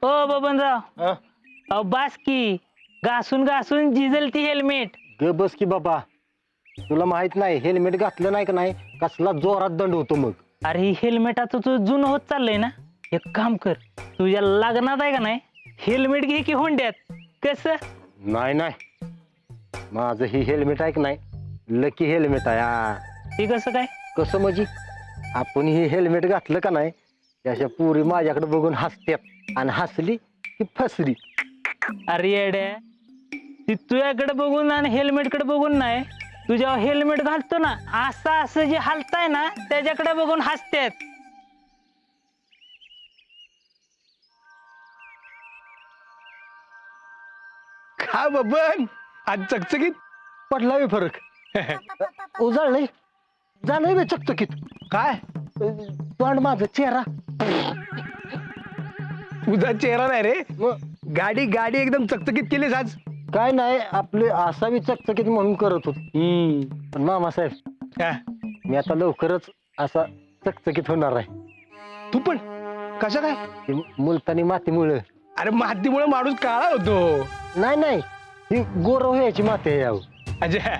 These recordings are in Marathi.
ओ बबनराव, हं? अहो बास की घासून घासून झिजल ती हेल्मेट. ग बस की बाबा, तुला माहित नाही हेल्मेट घातलं नाही का नाही कसला जोरात दंड होतो मग. अरे ही हेल्मेट आता तुझं जुनं होत चाललंय ना. एक काम कर, तुझ्या लग्नात आहे का नाही हेल्मेट घे की होंड्यात. कसं? नाही नाही, माझं ही हेल्मेट आहे का नाही लकी हेल्मेट आहे हा. ते कसं काय? कसं म्हणजे, आपण ही हेल्मेट घातलं का नाही त्याच्या पुरी माझ्याकडे बघून हसत्यात आणि हसली की फसली. अरे येड्या, ती तुझ्याकडे बघून आणि हेल्मेट कडे बघून नाही, तुझ्या हेल्मेट घालतो ना असं असं जे हालताय ना त्याच्याकडे बघून हसतात. खा बबन, आज चकचकीत पडला बी फरक. उजळलंय, झालंय बे चकचकीत. काय तोंड माझं चेहरा. तुझा चेहरा नाही रे, मग गाडी गाडी एकदम चकचकीत केलीस आज. काय नाही, आपले असावी चकचकीत म्हणून करत होत. पण मामासाहेब, हा, मी आता लवकरच असा चकचकीत होणार आहे. तू पण कशा काय? ते मुलतानी मातीमुळे. अरे मातीमुळे माणूस काळा होतो. नाही नाही, ही गोर व्हायची माती आहे याव. अजय,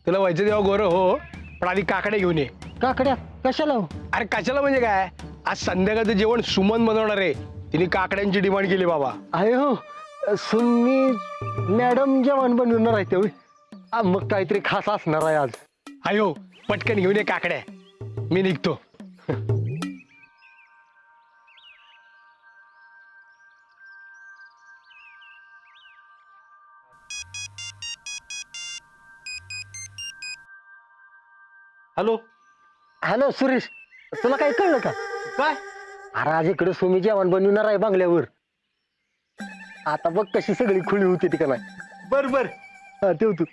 तुला व्हायचं तेव्हा गोरं हो, पण आधी काकडे घेऊन ये. काकड्या कशाला हो? अरे कशाला म्हणजे काय, आज संध्याकाळचं जेवण सुमन बनवणार आहे, तिने काकड्यांची डिमांड केली बाबा. आहे हो, सुन्नी मॅडम जेवण बनवणार आहे तेव्हा. मग काहीतरी खास असणार आहे आज. अयो पटकन घेऊन ये काकड्या, मी निघतो. हॅलो हॅलो सुरेश, तुला काही कळलं का? काय? अरे आज इकडे सुमी जेवण बनवणार आहे बंगल्यावर. आता बघ कशी सगळी खुली होती ती का नाही. बर बर. हा ठेव तू.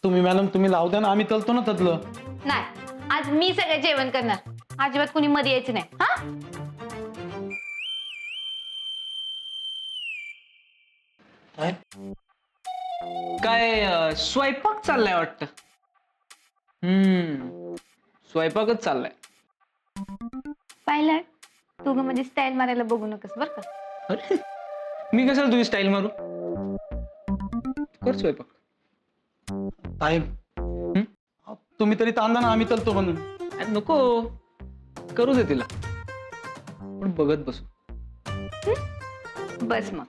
तुम्ही मॅडम तुम्ही लावू द्या ना, आम्ही तलतो ना तदलं. नाही, आज मी सगळं जेवण करणार. अजिबात कुणी मध्ये यायचं नाही. हा, काय स्वयंपाक चाललाय वाटतं. स्वयंपाकच चाललाय. पाहिलं, तू ग म्हणजे स्टाईल मारायला बघू नकस बर का. अरे मी कशाला तुझी स्टाईल मारू. कर स्वयंपाक. साहेब तुम्ही तरी तांदा ना, आम्ही तलतो म्हणून. अरे नको, करू दे तिला, पण बघत बसू. बस मग.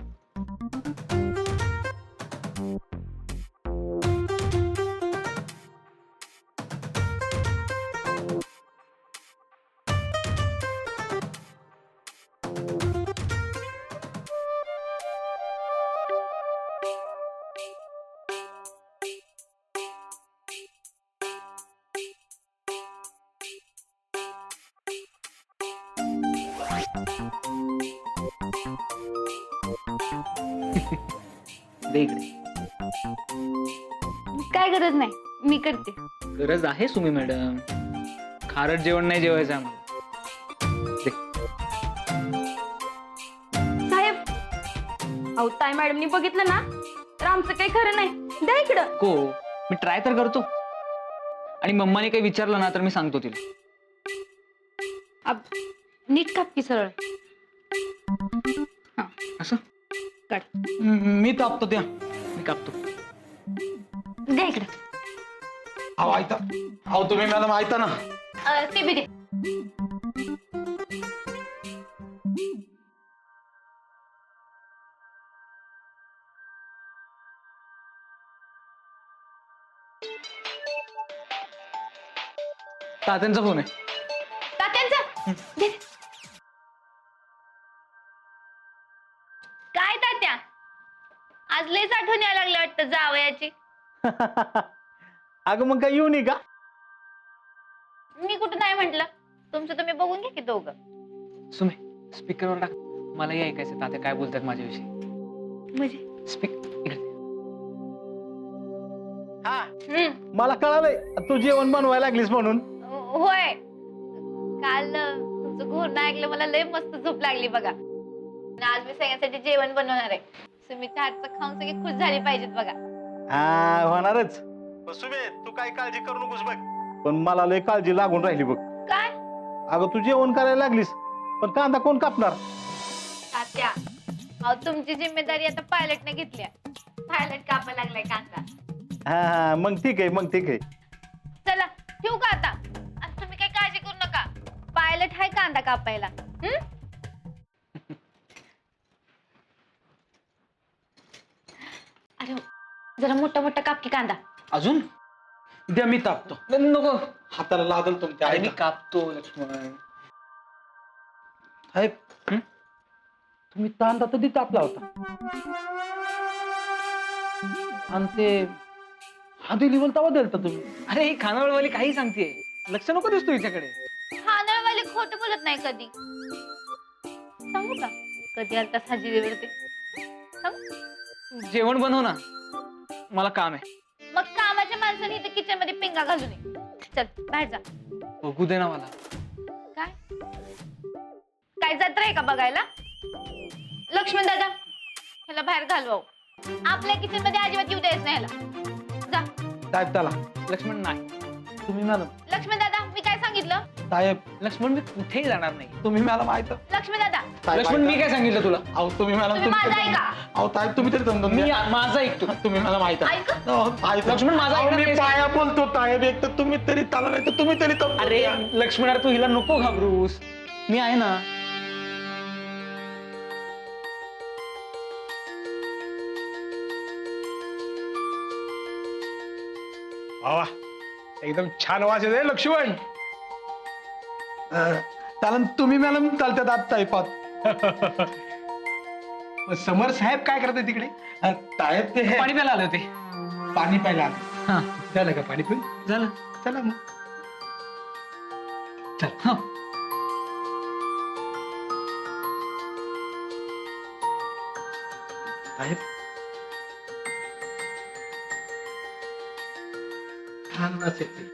दे इकडे. काय गरज नाही, मी करते. गरज आहे सुमी मॅडम, खारट जेवण नाही जेवायचं आम्हाला. दे. साहेब, अहो ताई मॅडमनी बघितलं ना तर आमचं काही खरं नाही. द्या इकडं. को मी ट्राय तर करतो, आणि मम्माने काही विचारलं ना तर मी सांगतो तिला. नीट काप की सरळ. हा, असं काढ. मी तापतो त्या. मी कापतो. द्या इकडं. अहो ऐका, अहो तुम्ही मॅडम ऐका ना. ते बी दे. तात्यांचा फोन आहे. तात्यांचा दे. काय तात्या, आज लयच आठवण यायला लागलं वाटतं जावयाची. अगं मग काय येऊ नये का? मी कुठं नाही म्हंटल, तुमचं तुम्ही बघून घ्या की दोघं. सुमे स्पीकरवर टाक, मलाही ऐकायचं तात्या काय बोलतात माझ्याविषयी. म्हणजे स्पीक इकडे. मला कळालंय तू जेवण बनवायला लागलीस म्हणून. होय, काल तुमचं घोरणं ऐकलं, मला लय मस्त झोप लागली बघा. आज मी सगळ्यांसाठी जेवण बनवणार आहे. सुमीच्या हातचं खाऊन सगळे खुश झाले पाहिजेत बघा. हा होणारच. सुमे तू काय काळजी करू नकोस बघ. पण मला लय काळजी लागून राहिली बघ. काय अगं तू जेवण करायला लागलीस पण कांदा कोण कापणार? तात्या, अहो तुमची जिम्मेदारी आता पायलटने घेतल्या. पायलट कापा लागलाय कांदा. हा मग ठीक आहे मग ठीक आहे. चला ठेवू का आता? आणि तुम्ही काही काळजी करू नका, पायलट हाय कांदा कापायला. अरे जरा मोठा मोठा काप की कांदा. अजून द्या मी तापतो. नको. हाताला लागल तुमच्या. अरे मी कापतो लक्ष्मण. साहेब तुम्ही कांदा कधी तापला होता? आणि ते हादी लिवल तवा दिलता तुम्ही. अरे ही खानावळवाली काही सांगते. लक्ष नको दिसतो हिच्याकडे. खानावळवाले खोट बोलत नाही कधी. सांगू का कधी आलता साजीवरती? जेवण बनव ना, मला काम आहे. मग कामाच्या माणसाने इथे किचन मध्ये पिंगा घालू नये. चल बाहेर जा. बघू दे ना मला. काय काय जत्रा आहे का बघायला? लक्ष्मण दादा ह्याला बाहेर घालवा. आपल्या किचन मध्ये अजिबात येऊ द्यायच नाही ह्याला. जा. साहेब चला. लक्ष्मण नाही. तुम्ही मॅडम. लक्ष्मण दादा मी काय सांगितलं? साहेब लक्ष्मण मी कुठेही जाणार नाही. तुम्ही मला माहित. लक्ष्मण दादा लक्ष्मण मी काय सांगितलं तुला? अहो तुम्ही मला तुम्ही माझं ऐका. अहो साहेब तुम्ही तरी समजून मी घ्या. माझा ऐकतो. तुम्ही मला माहित आहे. ऐका. लक्ष्मण माझा अहो, ऐकणार मी नाहीस. पाया बोलतो साहेब. एक तर तुम्ही तरी चाला नाही तर तुम्ही तरी समजून अरे घ्या. लक्ष्मण अरे तू हिला नको घाबरूस. मी आहे ना. वा एकदम छान वास येते लक्ष्मण. चालन तुम्ही मॅडम चालतात आत टाईपात. समर साहेब काय करतात तिकडे? साहेब ते हे पाणी प्यायला आले होते. पाणी प्यायला आले. हा झालं का पाणी पिऊन? झालं. चला मग. चल. हा. साहेब छान वास येते.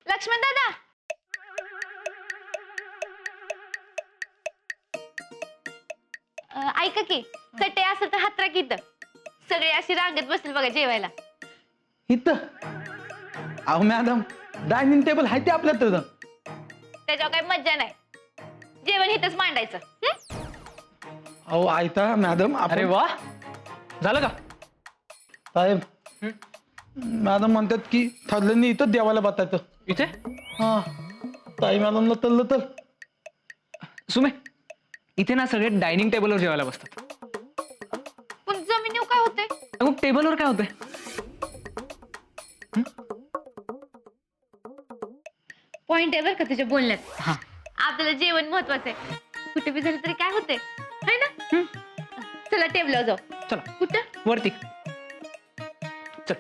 लक्ष्मण दादा ऐका की चटई असेल तर हात राख इथं. सगळे अशी रांगत बसतील बघा जेवायला. इथं अहो मॅडम डायनिंग टेबल आहे ते आपल्या तर. त्याच्यावर काही मज्जा नाही. जेवण इथंच मांडायचं. अहो ऐका मॅडम. अरे वा झालं का? साहेब मॅडम म्हणतात की ठरलं इथं देवाला बसायचं. इथे हा ताई मॅडमला तल्लं तर. सुमे इथे ना सगळे डायनिंग टेबलवर जेवायला बसतात. पण जमिनीवर काय होते? मग टेबलवर काय होतंय? पॉइंट आहे बरं का तुझ्या बोलण्यात. हा. आपल्याला जेवण महत्वाचं आहे. कुठे बी झालं तरी काय होते है ना? चला टेबलवर जाऊ. चला कुठं? वरती. चल.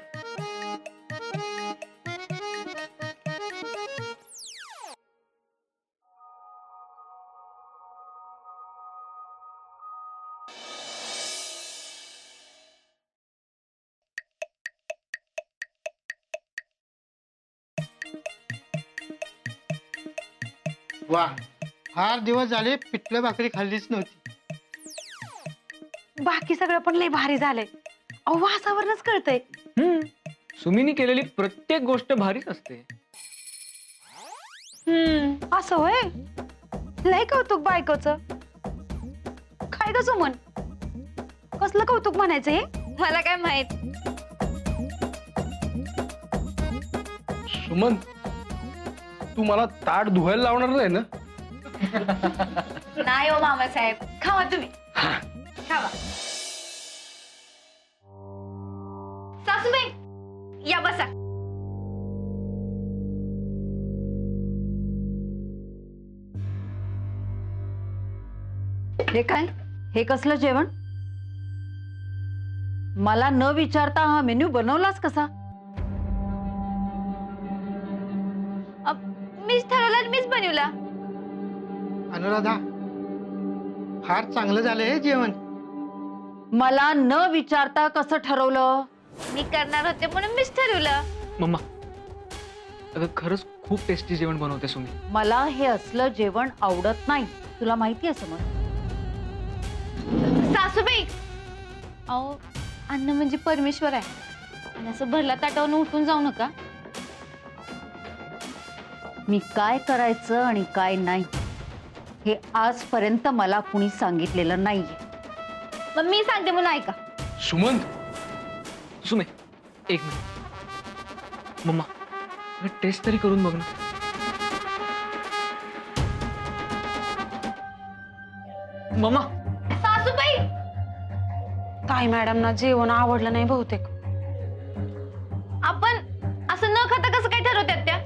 वा फार दिवस झाले पिठलं भाकरी खाल्लीच नव्हती. बाकी सगळं पण लय भारी झालंय. अहो वासावरच कळतंय. सुमीनी केलेली प्रत्येक गोष्ट भारीच असते. असं होय. लय कौतुक बायकोचं. काय ग सुमन कसलं कौतुक म्हणायचं हे? मला काय माहित. सुमन तू मला ताट धुवायला लावणार नाही ना? नाही हो मामासाहेब. खावा तुम्ही. खावा. सासूबाई या बसा. हे काय? हे कसलं जेवण? मला न विचारता हा मेन्यू बनवलाच कसा? मीच ठरवलं आणि मीच बनवला. अनुराधा, फार चांगलं झालंय जेवण. मला न विचारता कसं ठरवलं? मी करणार होते म्हणून मीच ठरवलं. मम्मा अगं खरंच खूप टेस्टी जेवण बनवते सुमी. मला हे असलं जेवण आवडत नाही, तुला माहिती आहे समज. सासूबाई, अहो अन्न म्हणजे परमेश्वर आहे आणि असं भरला ताटावरून उठून जाऊ नका. मी काय करायचं आणि काय नाही हे आजपर्यंत मला कुणी सांगितलेलं नाहीये. मग मी सांगते म्हणून ऐका. सुमंत सुमे एक मिनिट. मम्मा टेस्ट तरी करून बघ ना. मम्मा सासूबाई, ताई मॅडमना जेवण आवडलं नाही बहुतेक. आपण असं न खाता कसं काय ठरवतात त्या?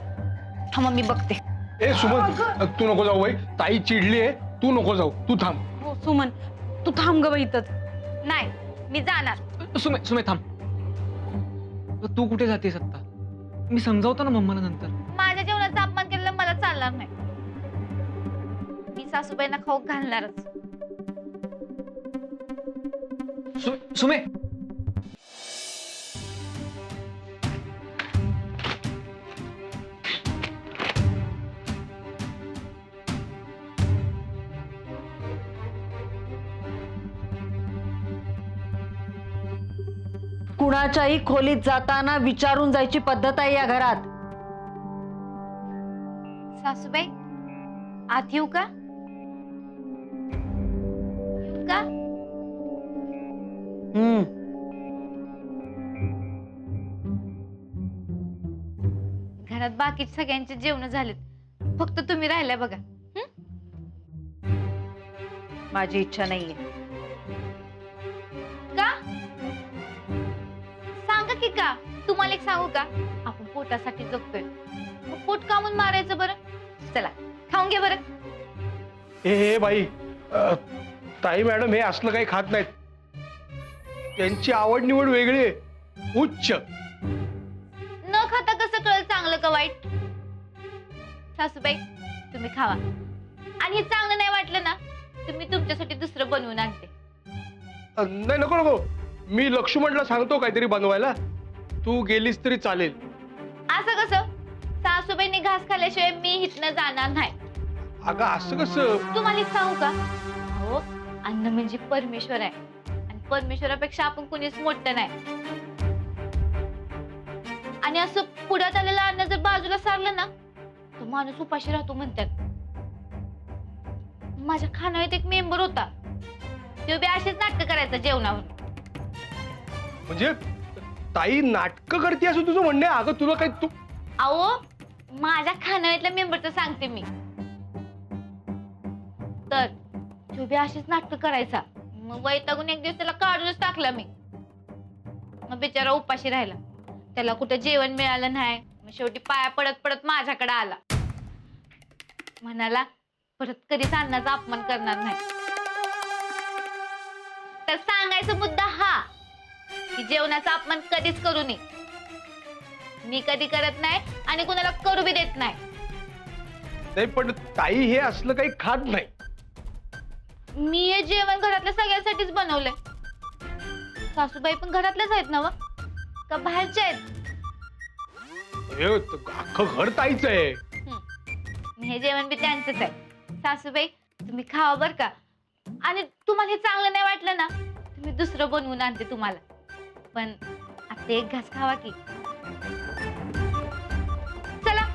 थांबा मी बघते. ए सुमन, तू नको जाऊ बाई, ताई चिडली आहे. तू नको जाऊ, तू थांब. हो सुमन, तू थांब ग बाई इथंच. नाही, मी जाणार. सुमे सुमे थांब. तू कुठे जातेस आता? मी समजावतो ना मम्माला नंतर. माझ्या जेवणाचा अपमान केलेला मला चालणार नाही. मी सासूबाईंना खाऊ घालणारच. सुमे कुणाच्याही खोलीत जाताना विचारून जायची पद्धत आहे या घरात. सासूबाई, आत येऊ का? येऊ का? घरात बाकी सगळ्यांचे जेवण झालेत, फक्त तुम्ही राहिलाय बघा. माझी इच्छा नाहीये. का? सांगा की का? तुम्हाला एक सांगू का? आपण पोटासाठी जगतोय, मग पोट कामून मारायचं बरं? चला खाऊन घे बरं. हे बाई, ताई मॅडम हे असलं काही खात नाहीत. त्यांची आवड निवड वेगळी आहे, उच्च. न खाता कसं कळलं चांगलं का वाईट? सासूबाई, तुम्ही खावा आणि हे चांगलं नाही वाटलं ना तर मी तुमच्यासाठी दुसरं बनवून आणते. नाही नको नको, मी लक्ष्मणला सांगतो काहीतरी बनवायला. तू गेलीस तरी चालेल. असं कसं? सासूबाईंनी घास खाल्ल्याशिवाय मी इथनं जाणार नाही. अगं असं कसं? तुम्हाला एक सांगू का? हो, अन्न म्हणजे परमेश्वर आहे आणि परमेश्वरापेक्षा आपण कुणीच मोठं नाही. आणि असं पुढ्यात आलेलं अन्न जर बाजूला सारलं ना तर माणूस उपाशी राहतो म्हणतात. माझ्या खानावळीत एक मेंबर होता, तो बी अशीच नाटकं करायचा जेवणावर. म्हणजे ताई नाटकं करते असं तुझं म्हणणे? अगं तुला काही तू. अहो, माझ्या खानावळीतल्या मेंबरचं सांगते मी. तर तो बी अशीच नाटकं करायचा. मग वैतागून एक दिवस त्याला काढूनच टाकला मी. मग बिचारा उपाशी राहिला, त्याला कुठं जेवण मिळालं नाही. मग शेवटी पाया पडत पडत माझ्याकडे आला. म्हणाला परत कधीच अन्नाचा अपमान करणार नाही. तर सांगायचा मुद्दा हा की जेवणाचा अपमान कधीच करू नये. मी कधी करत नाही आणि कुणाला करू बी देत नाही. नाही पण ताई हे असलं काही खात नाही. मी हे जेवण घरातल्या सगळ्यांसाठीच बनवलंय. सासूबाई पण घरातल्याच आहेत ना? का बाहेरच्या आहेत? अख्खं घर ताईच आहे. हे जेवण बी त्यांचंच आहे. सासूबाई, तुम्ही खावा बर का. आणि तुम्हाला हे चांगलं नाही वाटलं ना तुम्ही दुसरं बनवून आणते तुम्हाला. पण आता एक घास खावा की. चला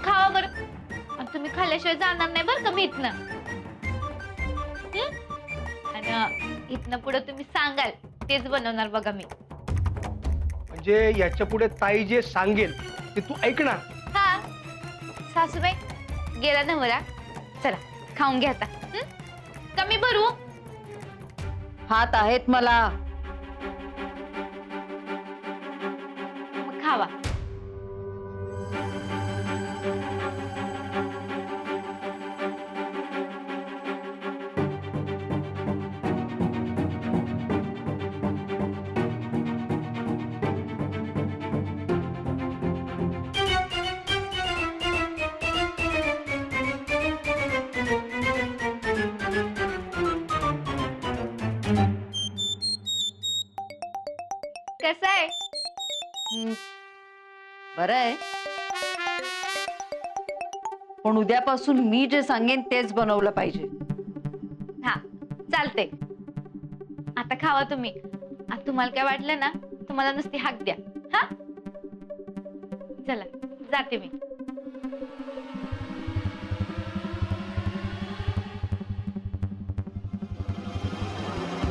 खावा बर. आणि तुम्ही खाल्ल्याशिवाय जाणार नाही बर का मी इथनं. आणि इथनं पुढे तुम्ही सांगाल तेच बनवणार बघा मी. म्हणजे याच्या पुढे ताई जे सांगेल ते तू ऐकणार? हा. सासूबाई, गेला नवरा. चला खाऊन घ्या आता. कमी भरू? हात आहेत मला. मग खावा. बरं आहे, पण उद्यापासून मी जे सांगेन तेच बनवलं पाहिजे. हा चालते. आता खावा तुम्ही. आता तुम्हाला काय वाटलं ना तुम्हाला नुसती हाक द्या. हा चला जाते मी.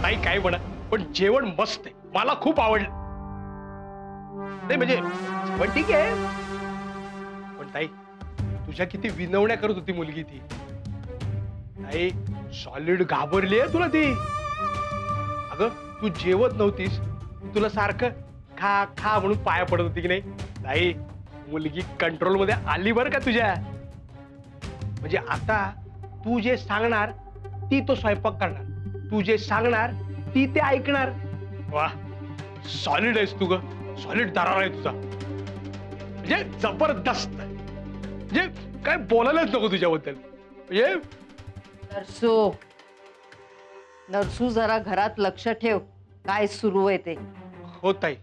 ताई काय म्हणा, पण जेवण मस्त आहे, मला खूप आवडलं. नाही म्हणजे जेवण ठीक आहे, पण ताई तुझ्या किती विनवण्या करत होती मुलगी ती. ताई सॉलिड घाबरली आहे तुला ती. अगं तू जेवत नव्हतीस, तुला सारखं खा खा म्हणून पाया पडत होती की नाही. ताई मुलगी कंट्रोल मध्ये आली बरं का तुझ्या. म्हणजे आता तू जे सांगणार ती तो स्वयंपाक करणार, तू जे सांगणार ती ते ऐकणार. वा सॉलिड आहेस तू ग, सॉलिड दरार आहे तुझा. म्हणजे जबरदस्त, म्हणजे काय बोलायलाच नको तुझ्याबद्दल. म्हणजे नरसू जरा घरात लक्ष ठेव काय सुरू आहे ते. हो ताई,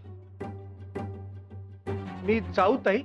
मी जाऊ ताई.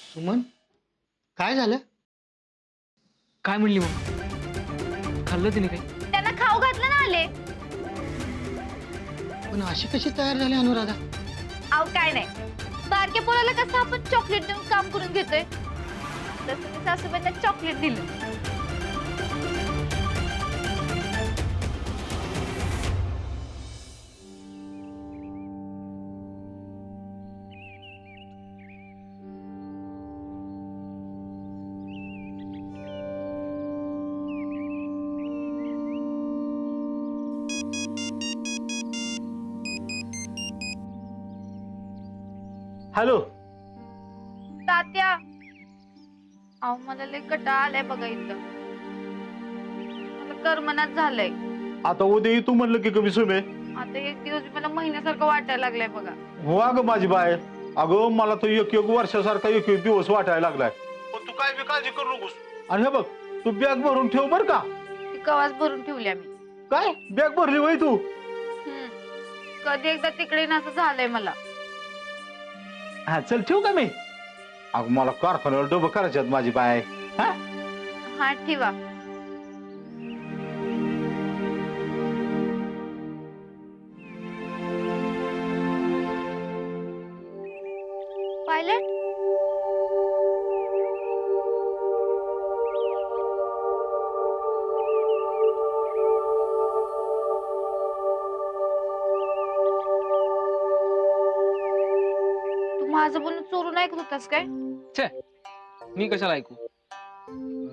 सुमन काय झालं? काय म्हणली मग? खाल्लं तिने काही? त्यांना खाऊ घातलं ना आले. पण अशी कशी तयार झाली अनुराधा? अहो काय नाही, बारक्या पोराला कसं आपण चॉकलेट देऊन काम करून घेतोय तसं मी सासूबाईंना चॉकलेट दिलं. हॅलो तात्या, अहो मला लय कंटाळा आलाय बघा इथं. मला करमनाच झालंय. आता उद्या तू म्हणलं की कमी सुमे. आता एक दिवस मला महिन्यासारखं वाटायला लागलंय बघा. हो अगं माझी बाय, अगं मला तो एक एक वर्षासारखा एक एक दिवस वाटायला लागलाय. पण तू काय काळजी करू नकोस. आणि हे बघ तू बॅग भरून ठेव बर का. ती कवाच भरून ठेवली आम्ही. काय बॅग भरली वय तू? कधी एकदा तिकडे असं झालंय मला. हा चल ठेवू का मी? अगं मला कारखान्यावर डबं करायच्यात माझी बाय. हा ठेवा. पायलट माझं बोलणं चोरून ऐकत होतास काय? छे, मी कशाला ऐकू?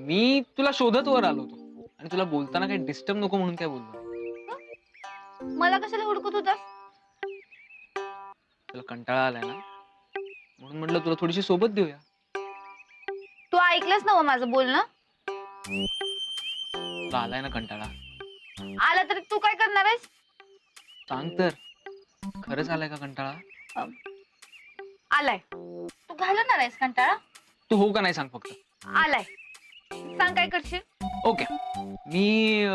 मी तुला शोधत वर आलो होतो आणि तुला बोलताना काही डिस्टर्ब नको म्हणून काय बोललो. मला कशाला हुडकत होतास? तुला कंटाळा आलाय ना म्हणून म्हटलं तुला थोडीशी सोबत देऊया. तू ऐकलंस ना माझं बोलणं? तुला आलाय ना कंटाळा? आला तरी तू काय करणार आहेस? सांग तर, खरंच आलाय का कंटाळा? आलाय. तू घालवणार आहेस कंटाळा? तू हो का नाही सांग फक्त. आलाय. सांग काय करशील? ओके, मी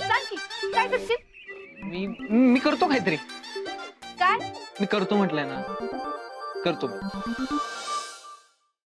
सांग की काय करशील? मी करतो काहीतरी. काय? मी करतो म्हटलंय ना, करतो.